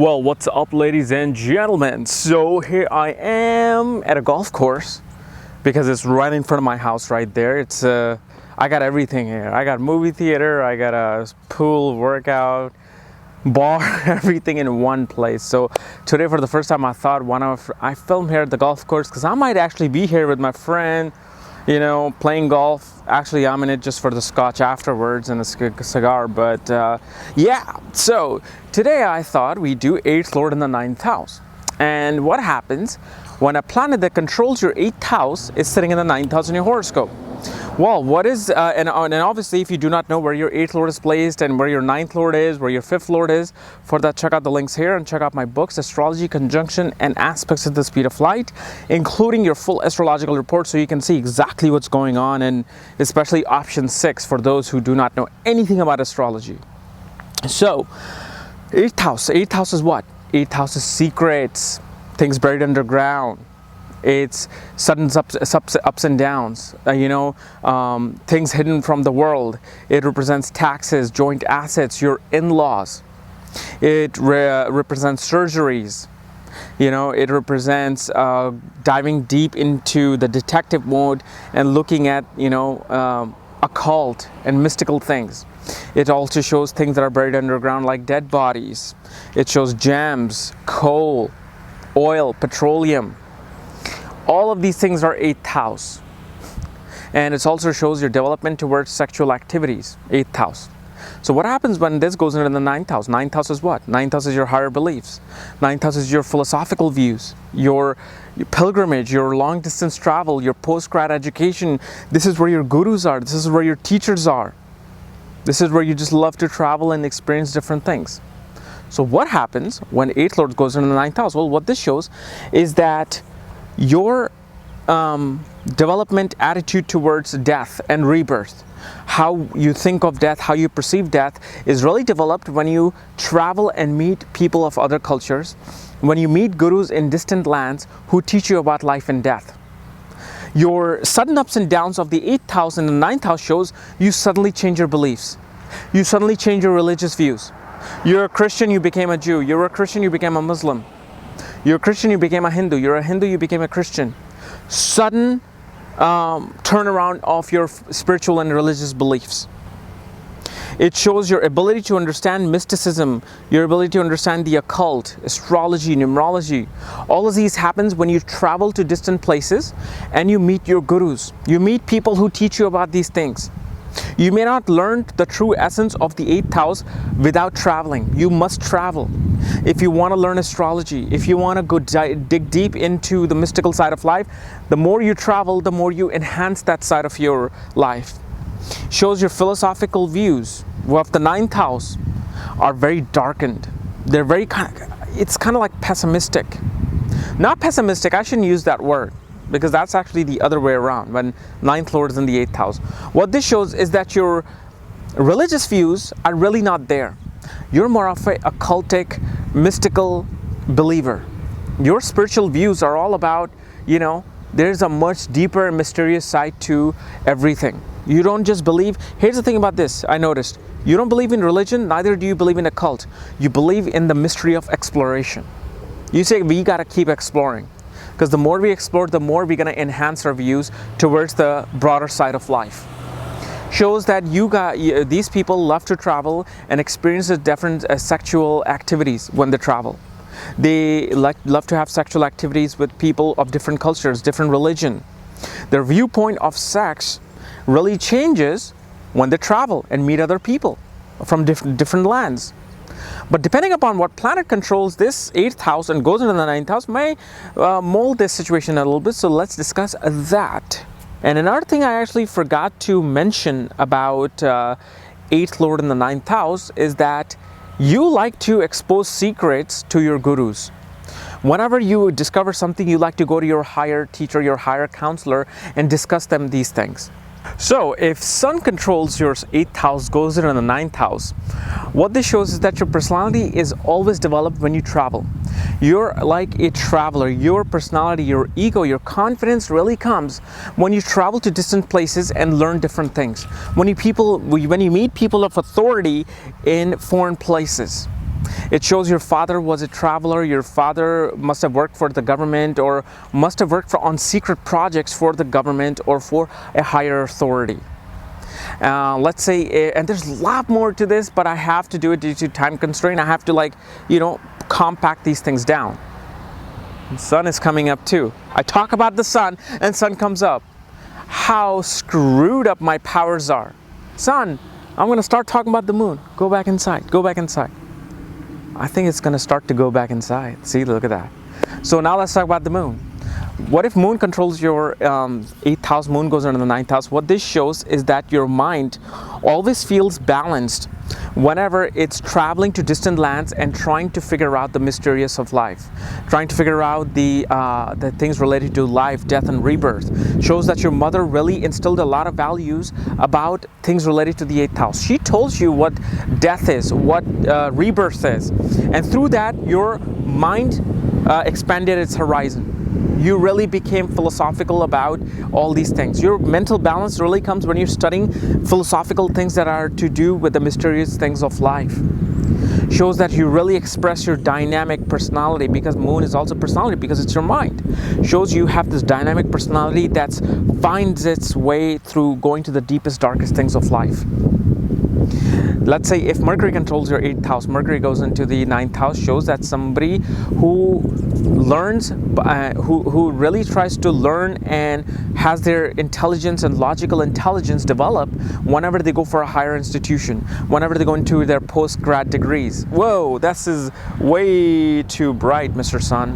Well, what's up, ladies and gentlemen? So here I am at a golf course because it's right in front of my house right there. I got everything here. I got movie theater, I got a pool, workout, bar, everything in one place. So today for the first time I thought I film here at the golf course because I might actually be here with my friend, playing golf. Actually, I'm in it just for the scotch afterwards and a cigar, but yeah. So today I thought we do 8th lord in the 9th house. And what happens when a planet that controls your 8th house is sitting in the 9th house in your horoscope? Well, what is, and obviously if you do not know where your 8th lord is placed and where your 9th lord is, where your 5th lord is, for that check out the links here and check out my books, Astrology, Conjunction and Aspects at the Speed of Light, including your full astrological report so you can see exactly what's going on, and especially option 6 for those who do not know anything about astrology. So, 8th house is what? 8th house is secrets, things buried underground. It's sudden ups and downs, things hidden from the world. It represents taxes, joint assets, your in-laws. It represents surgeries. It represents diving deep into the detective mode and looking at, occult and mystical things. It also shows things that are buried underground like dead bodies. It shows gems, coal, oil, petroleum. All of these things are 8th house. And it also shows your development towards sexual activities, 8th house. So what happens when this goes into the 9th house? 9th house is what? 9th house is your higher beliefs. 9th house is your philosophical views, your pilgrimage, your long distance travel, your post-grad education. This is where your gurus are. This is where your teachers are. This is where you just love to travel and experience different things. So what happens when 8th lord goes into the 9th house? Well, what this shows is that your development attitude towards death and rebirth, how you think of death, how you perceive death, is really developed when you travel and meet people of other cultures, when you meet gurus in distant lands who teach you about life and death. Your sudden ups and downs of the 8th house and the 9th house shows you suddenly change your beliefs. You suddenly change your religious views. You're a Christian, you became a Jew. You're a Christian, you became a Muslim. You're a Christian, you became a Hindu. You're a Hindu, you became a Christian. Sudden turnaround of your spiritual and religious beliefs. It shows your ability to understand mysticism, your ability to understand the occult, astrology, numerology. All of these happens when you travel to distant places and you meet your gurus. You meet people who teach you about these things. You may not learn the true essence of the 8th house without traveling. You must travel. If you want to learn astrology, if you want to go dig deep into the mystical side of life, the more you travel, the more you enhance that side of your life. Shows your philosophical views of the 9th house are very darkened. They're very it's kind of like pessimistic. Not pessimistic, I shouldn't use that word, because that's actually the other way around when 9th lord is in the 8th house. What this shows is that your religious views are really not there. You're more of a occultic, mystical believer. Your spiritual views are all about, there's a much deeper and mysterious side to everything. You don't just believe. Here's the thing about this, I noticed. You don't believe in religion, neither do you believe in occult. You believe in the mystery of exploration. You say, we gotta keep exploring. Because the more we explore, the more we're going to enhance our views towards the broader side of life. Shows that these people love to travel and experience different sexual activities when they travel. They love to have sexual activities with people of different cultures, different religion. Their viewpoint of sex really changes when they travel and meet other people from different lands. But depending upon what planet controls this 8th house and goes into the 9th house may mold this situation a little bit. So let's discuss that. And another thing I actually forgot to mention about 8th lord in the 9th house is that you like to expose secrets to your gurus. Whenever you discover something, you like to go to your higher teacher, your higher counselor, and discuss these things. So if Sun controls your 8th house, goes into the 9th house, what this shows is that your personality is always developed when you travel. You're like a traveler. Your personality, your ego, your confidence really comes when you travel to distant places and learn different things. When you meet people of authority in foreign places. It shows your father was a traveler, your father must have worked for the government or must have worked on secret projects for the government or for a higher authority. Let's say, and there's a lot more to this, but I have to do it due to time constraint. I have to compact these things down. The sun is coming up too. I talk about the sun and sun comes up. How screwed up my powers are. Sun, I'm going to start talking about the moon. Go back inside. Go back inside. I think it's going to start to go back inside. See, look at that. So now let's talk about the moon. What if moon controls your 8th house, moon goes into the 9th house? What this shows is that your mind always feels balanced whenever it's traveling to distant lands and trying to figure out the mysterious of life, trying to figure out the things related to life, death, and rebirth. Shows that your mother really instilled a lot of values about things related to the 8th house. She told you what death is, what rebirth is, and through that your mind expanded its horizon. You really became philosophical about all these things. Your mental balance really comes when you're studying philosophical things that are to do with the mysterious things of life. Shows that you really express your dynamic personality, because moon is also personality, because it's your mind. Shows you have this dynamic personality that finds its way through going to the deepest, darkest things of life. Let's say if Mercury controls your 8th house, Mercury goes into the 9th house, shows that somebody who learns, who really tries to learn and has their intelligence and logical intelligence develop whenever they go for a higher institution, whenever they go into their post-grad degrees. Whoa, this is way too bright, Mr. Sun.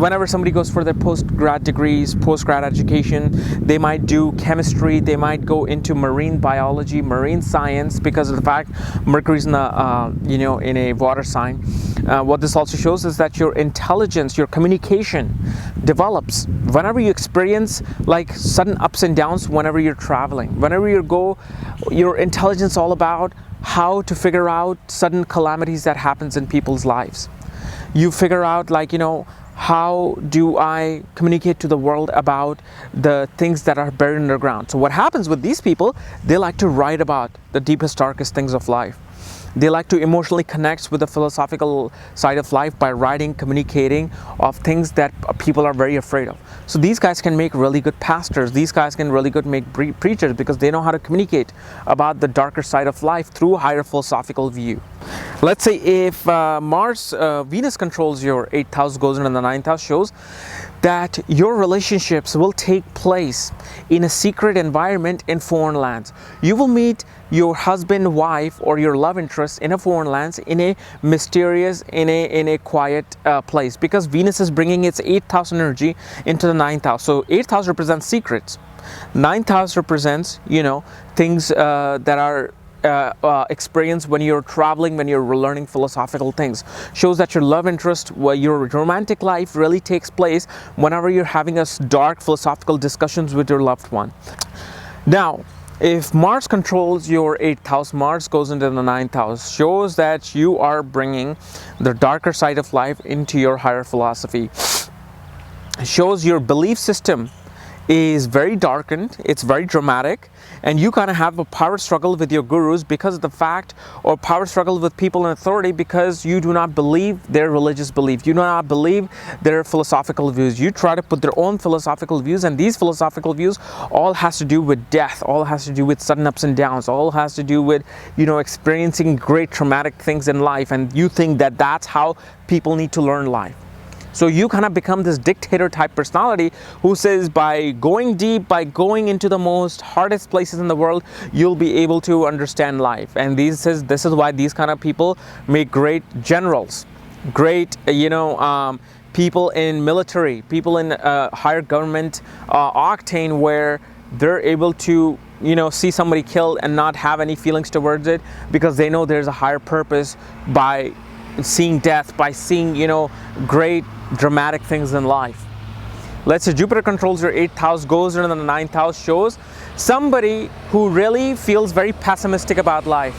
Whenever somebody goes for their post-grad degrees, post-grad education, they might do chemistry, they might go into marine biology, marine science, because of the fact Mercury's in a water sign. What this also shows is that your intelligence, your communication develops whenever you experience like sudden ups and downs. Whenever you're traveling, whenever you go, your intelligence all about how to figure out sudden calamities that happens in people's lives. You figure out how do I communicate to the world about the things that are buried underground. So what happens with these people, they like to write about the deepest, darkest things of life. They like to emotionally connect with the philosophical side of life by writing, communicating of things that people are very afraid of. So these guys can make really good pastors. These guys can really good make preachers, because they know how to communicate about the darker side of life through a higher philosophical view. Let's say if Venus controls your 8th house, goes into the 9th house, shows that your relationships will take place in a secret environment in foreign lands. You will meet your husband, wife, or your love interest in a foreign lands, in a mysterious, in a quiet place, because Venus is bringing its 8th house energy into the 9th house. So 8th house represents secrets. 9th house represents, things that are experience when you're traveling, when you're learning philosophical things. Shows that your love interest, your romantic life really takes place whenever you're having a dark philosophical discussions with your loved one. Now, if Mars controls your 8th house, Mars goes into the 9th house, shows that you are bringing the darker side of life into your higher philosophy. Shows your belief system is very darkened, it's very dramatic, and you kind of have a power struggle with your gurus because of the fact, or power struggle with people in authority because you do not believe their religious belief, you do not believe their philosophical views. You try to put their own philosophical views, and these philosophical views all has to do with death, all has to do with sudden ups and downs, all has to do with experiencing great traumatic things in life, and you think that that's how people need to learn life. So you kind of become this dictator type personality who says by going deep, by going into the most hardest places in the world, you'll be able to understand life. And this is why these kind of people make great generals, great, people in military, people in higher government octane, where they're able to see somebody killed and not have any feelings towards it, because they know there's a higher purpose by seeing death, by seeing great dramatic things in life. Let's say Jupiter controls your 8th house, goes into the 9th house, shows somebody who really feels very pessimistic about life.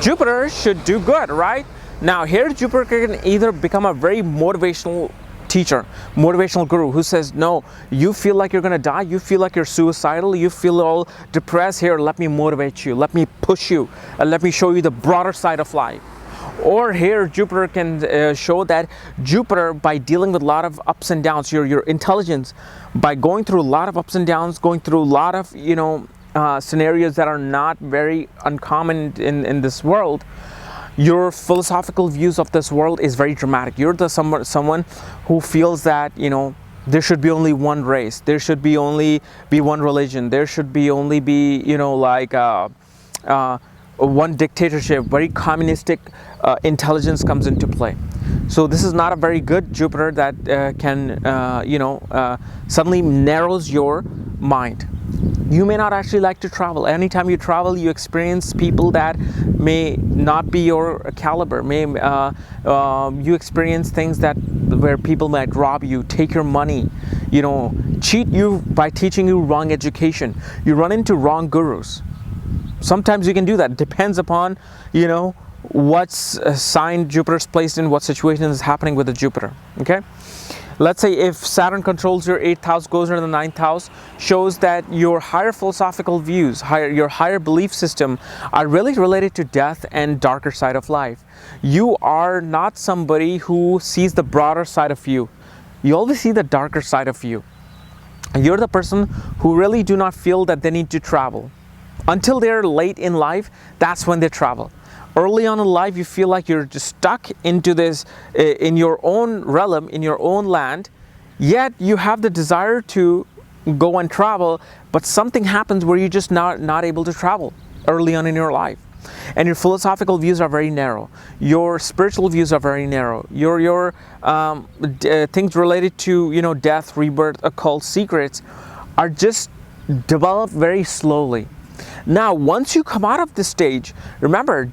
Jupiter should do good, right? Now here Jupiter can either become a very motivational teacher, motivational guru who says, no, you feel like you're gonna die, you feel like you're suicidal, you feel all depressed, here, let me motivate you, let me push you, and let me show you the broader side of life. Or here Jupiter can show that Jupiter, by dealing with a lot of ups and downs, your intelligence, by going through a lot of ups and downs, going through a lot of scenarios that are not very uncommon in this world, your philosophical views of this world is very dramatic. You're someone who feels that there should be only one race, there should be only one religion, there should be only be one dictatorship. Very communistic intelligence comes into play. So this is not a very good Jupiter that can suddenly narrows your mind. You may not actually like to travel. Anytime you travel, you experience people that may not be your caliber. You experience things where people might rob you, take your money, cheat you by teaching you wrong education. You run into wrong gurus. Sometimes you can do that. Depends upon what's sign Jupiter's placed in, what situation is happening with the Jupiter. Okay. Let's say if Saturn controls your 8th house, goes into the 9th house, shows that your higher philosophical views, your higher belief system are really related to death and darker side of life. You are not somebody who sees the broader side of you. You always see the darker side of you. You're the person who really do not feel that they need to travel. Until they're late in life, that's when they travel. Early on in life, you feel like you're just stuck into this, in your own realm, in your own land, yet you have the desire to go and travel, but something happens where you're just not able to travel early on in your life. And your philosophical views are very narrow. Your spiritual views are very narrow. Your things related to death, rebirth, occult secrets are just developed very slowly. Now, once you come out of this stage, remember,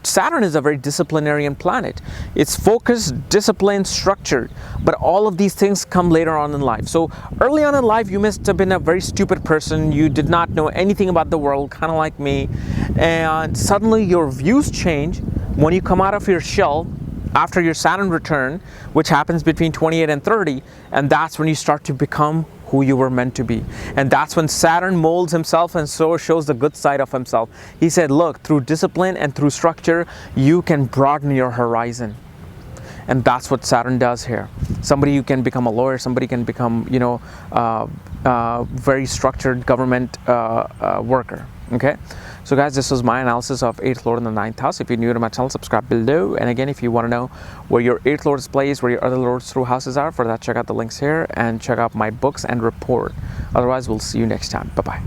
Saturn is a very disciplinarian planet. It's focused, disciplined, structured, but all of these things come later on in life. So early on in life, you must have been a very stupid person. You did not know anything about the world, kind of like me. And suddenly your views change when you come out of your shell after your Saturn return, which happens between 28 and 30. And that's when you start to become who you were meant to be. And that's when Saturn molds himself and so shows the good side of himself. He said, look, through discipline and through structure, you can broaden your horizon. And that's what Saturn does here. Somebody who can become a lawyer, somebody can become, very structured government worker. Okay. So guys, this was my analysis of 8th Lord in the 9th house. If you're new to my channel, subscribe below. And again, if you want to know where your 8th Lord is placed, where your other Lords through houses are, for that, check out the links here and check out my books and report. Otherwise, we'll see you next time. Bye-bye.